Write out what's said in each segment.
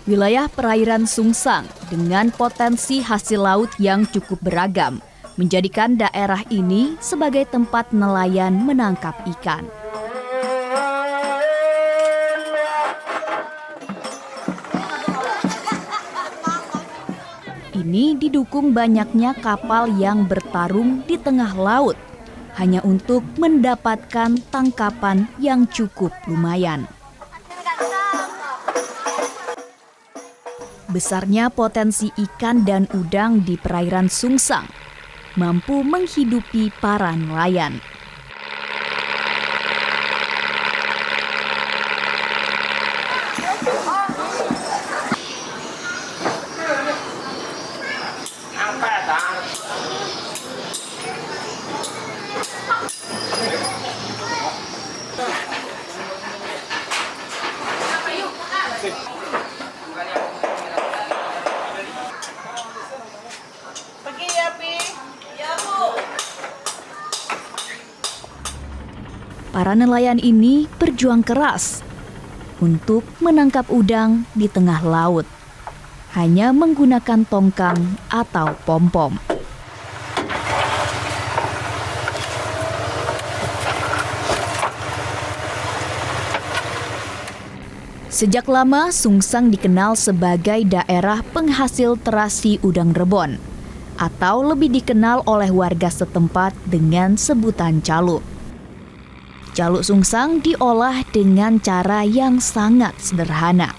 Wilayah perairan Sungsang dengan potensi hasil laut yang cukup beragam menjadikan daerah ini sebagai tempat nelayan menangkap ikan. Ini didukung banyaknya kapal yang bertarung di tengah laut hanya untuk mendapatkan tangkapan yang cukup lumayan. Besarnya potensi ikan dan udang di perairan Sungsang mampu menghidupi para nelayan. Para nelayan ini berjuang keras untuk menangkap udang di tengah laut, hanya menggunakan tongkang atau pom-pom. Sejak lama, Sungsang dikenal sebagai daerah penghasil terasi udang rebon, atau lebih dikenal oleh warga setempat dengan sebutan caluk. Caluk Sungsang diolah dengan cara yang sangat sederhana.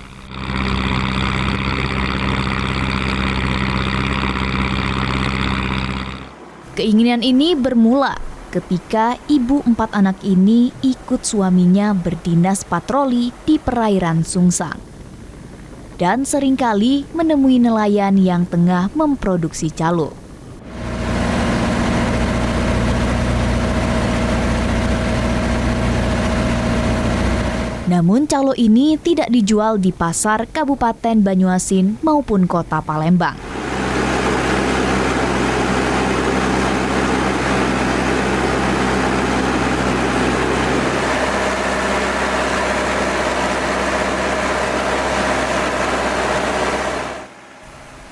Keinginan ini bermula ketika ibu 4 anak ini ikut suaminya berdinas patroli di perairan Sungsang. Dan seringkali menemui nelayan yang tengah memproduksi caluk. Namun caluk ini tidak dijual di pasar Kabupaten Banyuasin maupun Kota Palembang.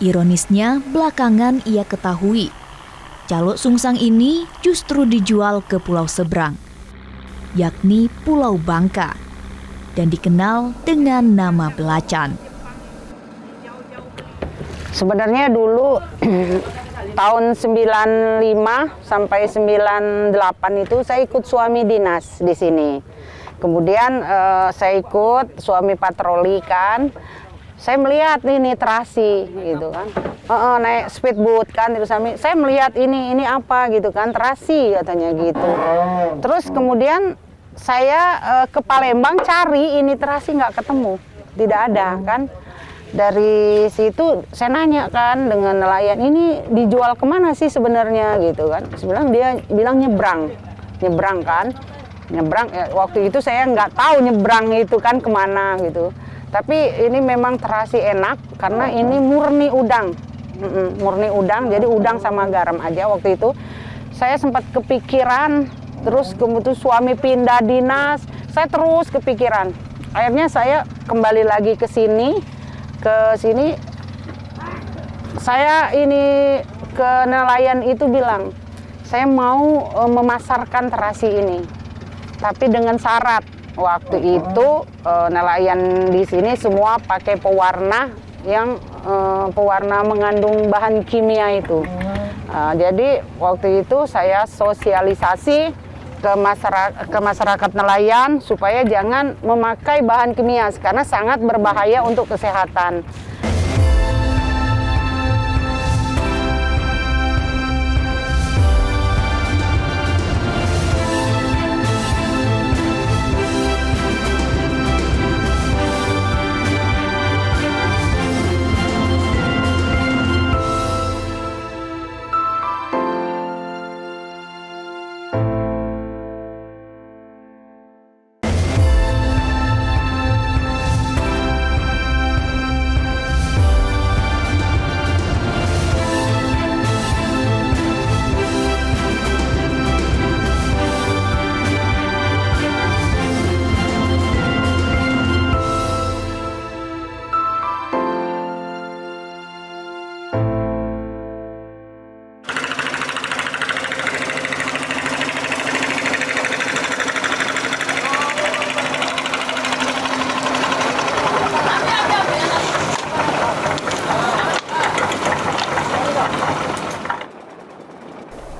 Ironisnya, belakangan ia ketahui caluk Sungsang ini justru dijual ke pulau seberang, yakni Pulau Bangka, dan dikenal dengan nama belacan. Sebenarnya dulu tahun 95 sampai 98 itu saya ikut suami dinas di sini. Kemudian saya ikut suami patroli kan. Saya melihat ini terasi gitu kan. Naik speedboat kan, terus saya melihat ini apa gitu kan, terasi katanya gitu. Terus kemudian saya ke Palembang cari ini terasi, nggak ketemu, tidak ada kan. Dari situ saya nanya kan dengan nelayan, ini dijual kemana sih sebenarnya gitu kan. Sebenarnya dia bilang nyebrang kan, nyebrang. Waktu itu saya nggak tahu nyebrang itu kan kemana gitu. Tapi ini memang terasi enak karena ini murni udang, jadi udang sama garam aja. Waktu itu saya sempat kepikiran. Terus kemudian suami pindah dinas, saya terus kepikiran. Akhirnya saya kembali lagi ke sini. Saya ini ke nelayan itu bilang, saya mau memasarkan terasi ini, tapi dengan syarat. Waktu itu nelayan di sini semua pakai pewarna yang pewarna mengandung bahan kimia itu. Jadi waktu itu saya sosialisasi ke masyarakat nelayan supaya jangan memakai bahan kimia karena sangat berbahaya untuk kesehatan.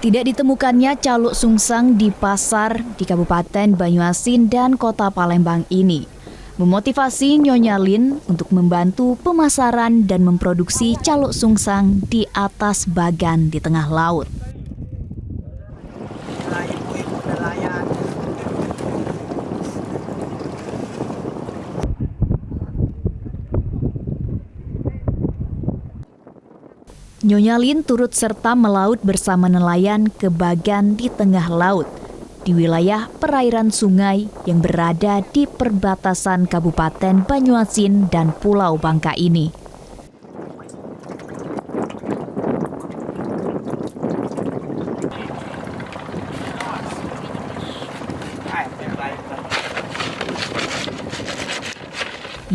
Tidak ditemukannya caluk sungsang di pasar di Kabupaten Banyuasin dan Kota Palembang ini memotivasi Nyonya Lin untuk membantu pemasaran dan memproduksi caluk sungsang di atas bagan di tengah laut. Nyonya Lin turut serta melaut bersama nelayan ke bagan di tengah laut, di wilayah perairan sungai yang berada di perbatasan Kabupaten Banyuasin dan Pulau Bangka ini.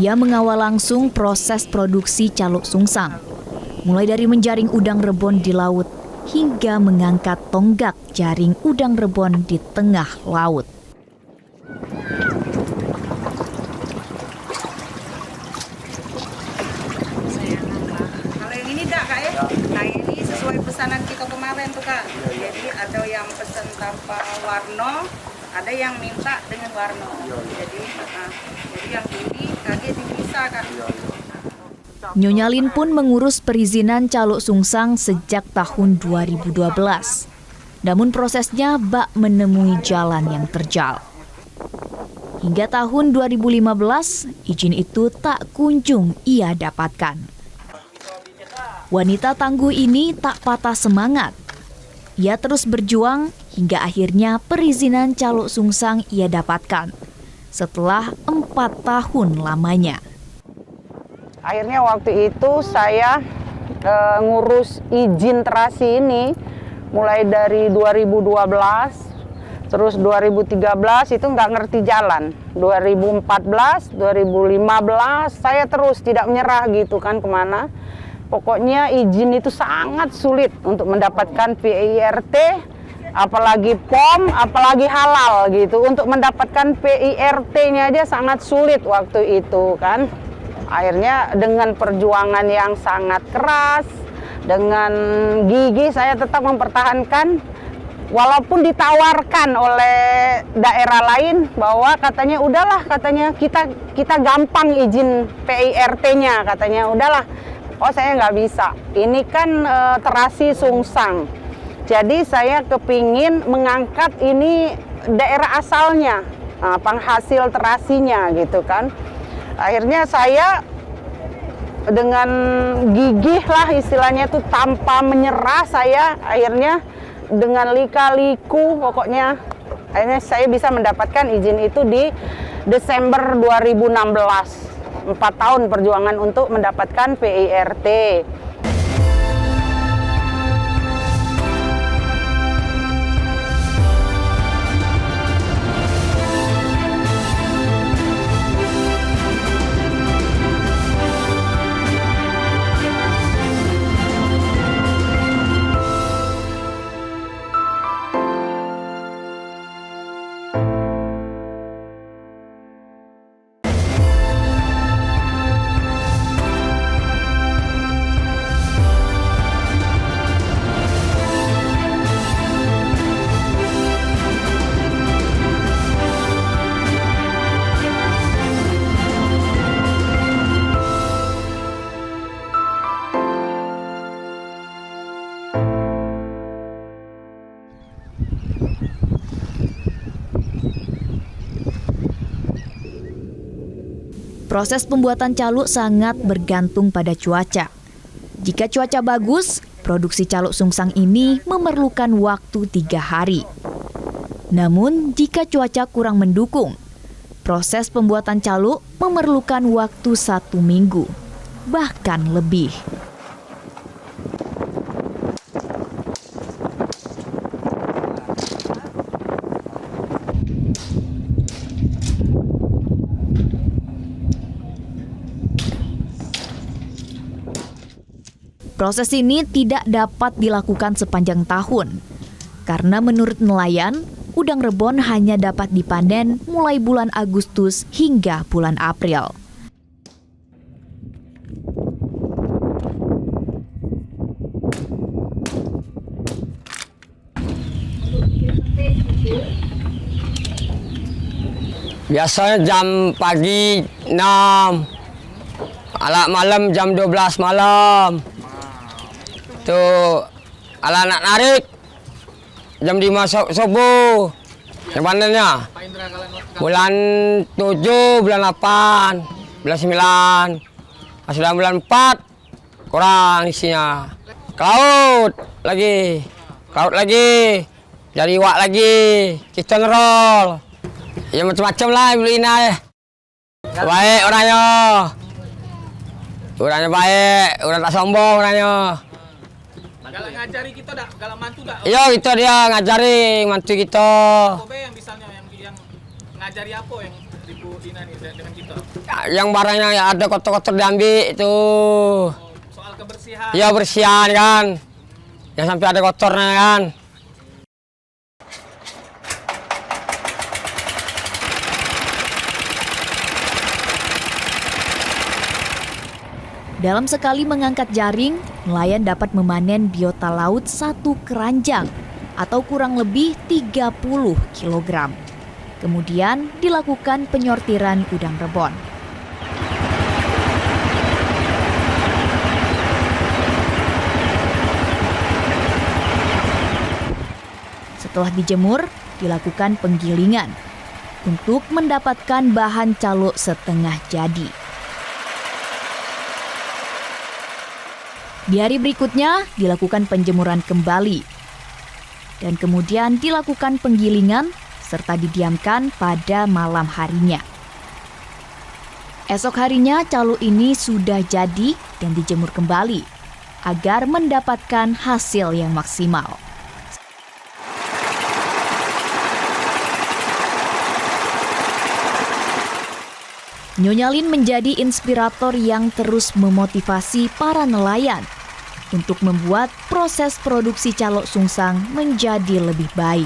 Ia mengawal langsung proses produksi caluk sungsang, mulai dari menjaring udang rebon di laut hingga mengangkat tonggak jaring udang rebon di tengah laut. Kalau yang ini enggak, Kak ya? Nah, ini sesuai pesanan kita kemarin tuh, Kak. Jadi ada yang pesan tanpa warna, ada yang minta dengan warna. Jadi yang ini kaget bisa, Kak. Nyonya Lin pun mengurus perizinan caluk sungsang sejak tahun 2012. Namun prosesnya bak menemui jalan yang terjal. Hingga tahun 2015, izin itu tak kunjung ia dapatkan. Wanita tangguh ini tak patah semangat. Ia terus berjuang hingga akhirnya perizinan caluk sungsang ia dapatkan setelah 4 tahun lamanya. Akhirnya waktu itu saya ngurus izin terasi ini mulai dari 2012, terus 2013 itu nggak ngerti jalan. 2014, 2015 saya terus tidak menyerah gitu kan kemana. Pokoknya izin itu sangat sulit untuk mendapatkan PIRT, apalagi POM, apalagi halal gitu. Untuk mendapatkan PIRT-nya aja sangat sulit waktu itu kan. Akhirnya dengan perjuangan yang sangat keras, dengan gigi saya tetap mempertahankan walaupun ditawarkan oleh daerah lain bahwa katanya udahlah, katanya kita gampang izin PIRT-nya, katanya udahlah. Oh, saya nggak bisa. Ini kan terasi sungsang. Jadi saya kepingin mengangkat ini daerah asalnya, penghasil terasinya gitu kan. Akhirnya saya dengan gigih lah istilahnya itu tanpa menyerah, saya akhirnya dengan lika-liku pokoknya akhirnya saya bisa mendapatkan izin itu di Desember 2016. 4 tahun perjuangan untuk mendapatkan PIRT. Proses pembuatan caluk sangat bergantung pada cuaca. Jika cuaca bagus, produksi caluk sungsang ini memerlukan waktu 3 hari. Namun, jika cuaca kurang mendukung, proses pembuatan caluk memerlukan waktu 1 minggu, bahkan lebih. Proses ini tidak dapat dilakukan sepanjang tahun, karena menurut nelayan, udang rebon hanya dapat dipanen mulai bulan Agustus hingga bulan April. Biasanya jam pagi 6, ala malam jam 12 malam. Tuh, ala nak narik jam 5 subuh. Yang panennya bulan 7, bulan 8, bulan 9, sudah bulan 4 kurang isinya. Ke laut lagi, jadi iwak lagi, kita ngerol. Ya macam-macam lah beli ini. Baik orangnya baik, orang tak sombong orangnya. Galak ngajari kita dak, galak mantu dak. Iya, itu dia ngajari mantu kita. Apa yang misalnya yang ngajari apa yang ibu Ina nih dengan kita? Yang barangnya ada kotor-kotor diambil itu. Soal kebersihan. Iya, bersihan kan. Yang sampai ada kotornya kan. Dalam sekali mengangkat jaring, nelayan dapat memanen biota laut 1 keranjang atau kurang lebih 30 kg. Kemudian dilakukan penyortiran udang rebon. Setelah dijemur, dilakukan penggilingan untuk mendapatkan bahan calo setengah jadi. Di hari berikutnya dilakukan penjemuran kembali dan kemudian dilakukan penggilingan serta didiamkan pada malam harinya. Esok harinya calo ini sudah jadi dan dijemur kembali agar mendapatkan hasil yang maksimal. Nyonya Lin menjadi inspirator yang terus memotivasi para nelayan untuk membuat proses produksi calo sungsang menjadi lebih baik.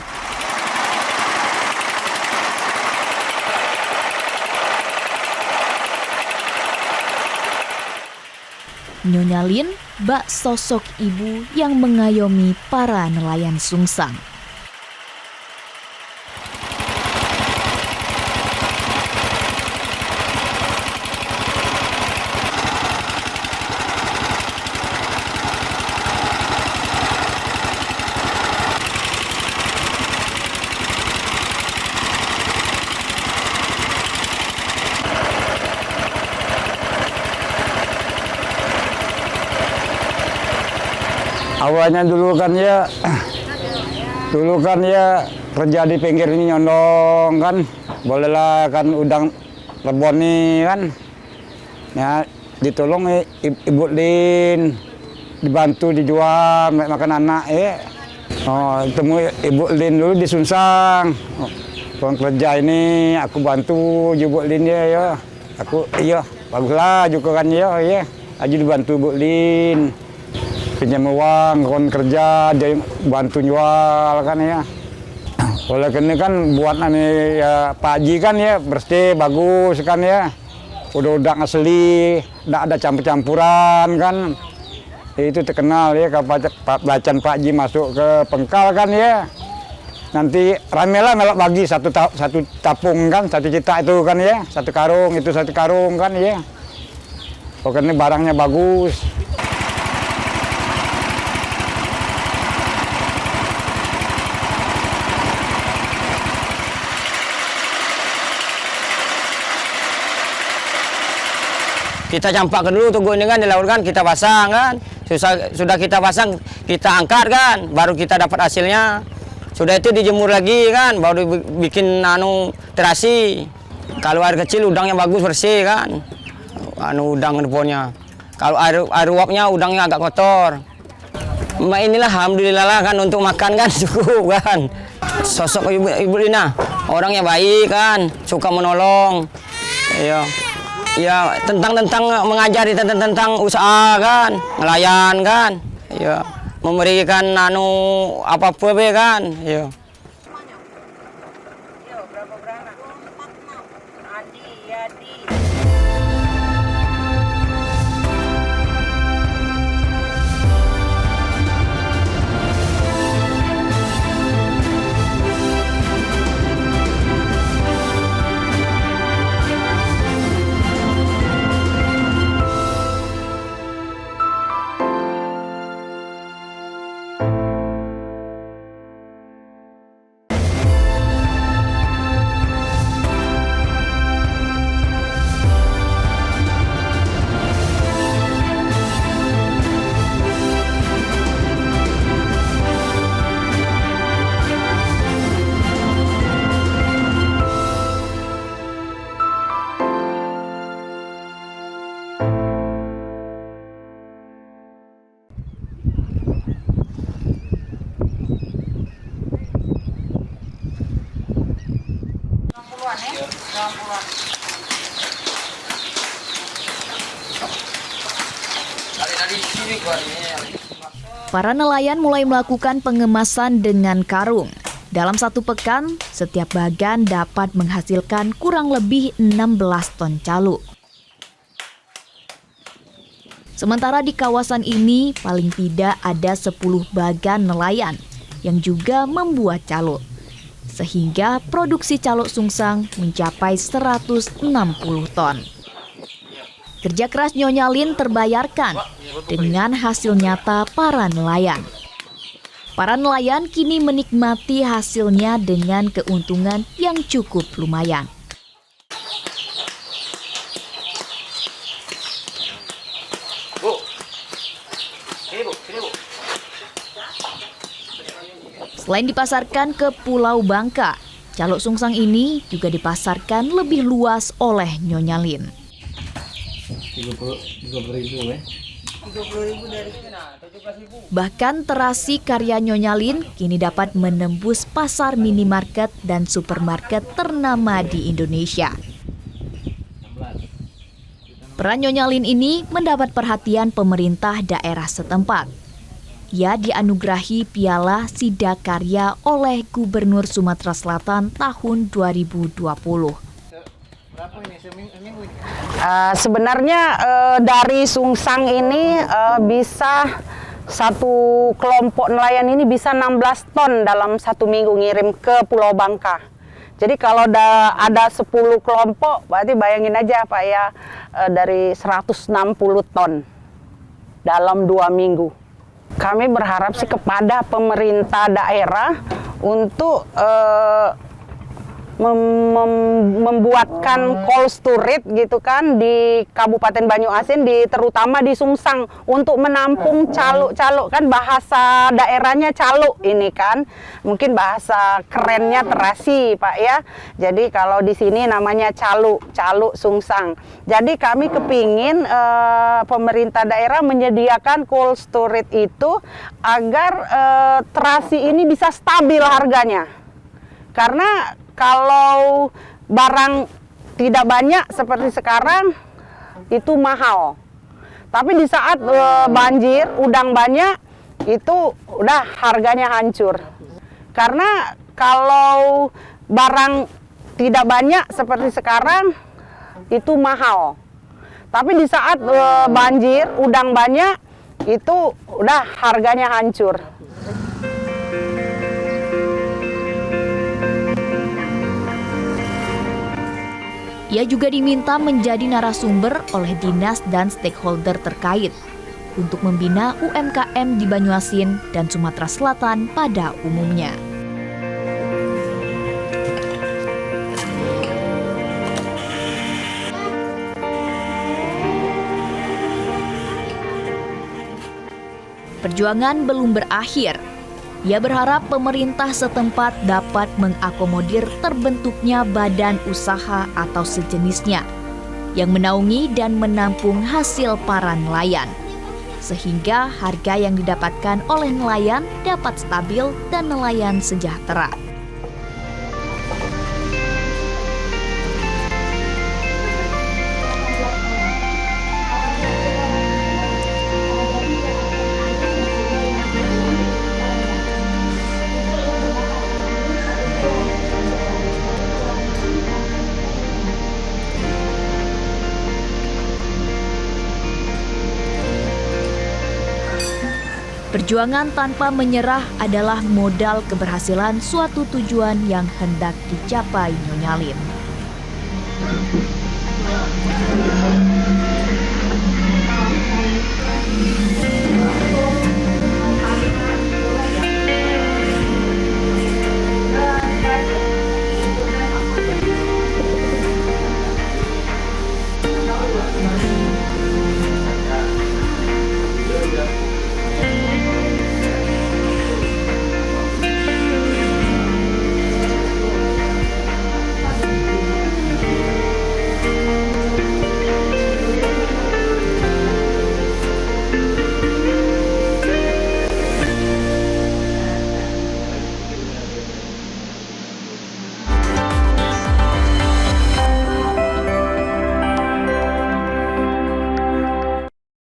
Nyonya Lin bak sosok ibu yang mengayomi para nelayan sungsang. Awalnya dulu kan ya kerja di pinggir ini nyondong kan, bolehlah kan udang rebon nih kan, ya ditolong Ibu Lin, dibantu dijual makan anak ya. Oh, temu Ibu Lin dulu di Sungsang, pulang kerja ini aku bantu Ibu Lin ya, aku iya baguslah juga kan ya, aja dibantu Ibu Lin. Pinjam uang, kon kerja, dia bantu jual kan ya. Oleh karena kan buat ya, Pak Haji kan ya bersih, bagus kan ya. Udah asli, tidak ada campur-campuran kan. Itu terkenal ya kalau belacan Pak Haji masuk ke Pengkal kan ya. Nanti ramelah melok bagi satu tapung kan, 1 juta itu kan ya. 1 karung, itu 1 karung kan ya. Pokoknya barangnya bagus. Kita campakkan dulu tunggu ini kan di laut kan, kita pasang kan. Sudah kita pasang, kita angkat kan, baru kita dapat hasilnya. Sudah itu dijemur lagi kan, baru bikin terasi. Kalau air kecil udangnya bagus bersih kan. Udang rebonnya. Kalau air uapnya udangnya agak kotor. Inilah alhamdulillah lah kan untuk makan kan cukup kan. Sosok Ibu Lina, orangnya baik kan, suka menolong. Iya. Ya tentang mengajari tentang usaha kan, nelayan kan, ya memberikan apa-apa kan, ya. Berapa beranak? Adi, Yadi. Para nelayan mulai melakukan pengemasan dengan karung. Dalam satu pekan, setiap bagan dapat menghasilkan kurang lebih 16 ton calo. Sementara di kawasan ini paling tidak ada 10 bagan nelayan yang juga membuat calo. Sehingga produksi calo sungsang mencapai 160 ton. Kerja keras Nyonya Lin terbayarkan dengan hasil nyata para nelayan. Para nelayan kini menikmati hasilnya dengan keuntungan yang cukup lumayan. Selain dipasarkan ke Pulau Bangka, calo sungsang ini juga dipasarkan lebih luas oleh Nyonya Lin. 30.000 ya. Bahkan terasi karya Nyonya Lin kini dapat menembus pasar minimarket dan supermarket ternama di Indonesia. Peran Nyonya Lin ini mendapat perhatian pemerintah daerah setempat. Ia dianugerahi Piala Sidakarya oleh Gubernur Sumatera Selatan tahun 2020. Berapa ini seminggu ini? Sebenarnya dari sungsang ini bisa satu kelompok nelayan ini bisa 16 ton dalam satu minggu ngirim ke Pulau Bangka. Jadi kalau ada 10 kelompok, berarti bayangin aja Pak ya, dari 160 ton dalam 2 minggu. Kami berharap sih kepada pemerintah daerah untuk membuatkan cold storage gitu kan di Kabupaten Banyuasin, terutama di Sungsang untuk menampung calo-calo, kan bahasa daerahnya calo ini kan, mungkin bahasa kerennya terasi Pak ya. Jadi kalau di sini namanya calo Sungsang. Jadi kami kepingin pemerintah daerah menyediakan cold storage itu agar terasi ini bisa stabil harganya, karena kalau barang tidak banyak seperti sekarang itu mahal. Tapi di saat banjir, udang banyak, itu udah harganya hancur. Karena kalau barang tidak banyak seperti sekarang itu mahal. Tapi di saat banjir, udang banyak, itu udah harganya hancur. Ia juga diminta menjadi narasumber oleh dinas dan stakeholder terkait untuk membina UMKM di Banyuasin dan Sumatera Selatan pada umumnya. Perjuangan belum berakhir. Ia berharap pemerintah setempat dapat mengakomodir terbentuknya badan usaha atau sejenisnya yang menaungi dan menampung hasil para nelayan, sehingga harga yang didapatkan oleh nelayan dapat stabil dan nelayan sejahtera. Perjuangan tanpa menyerah adalah modal keberhasilan suatu tujuan yang hendak dicapai Nyonya Lin.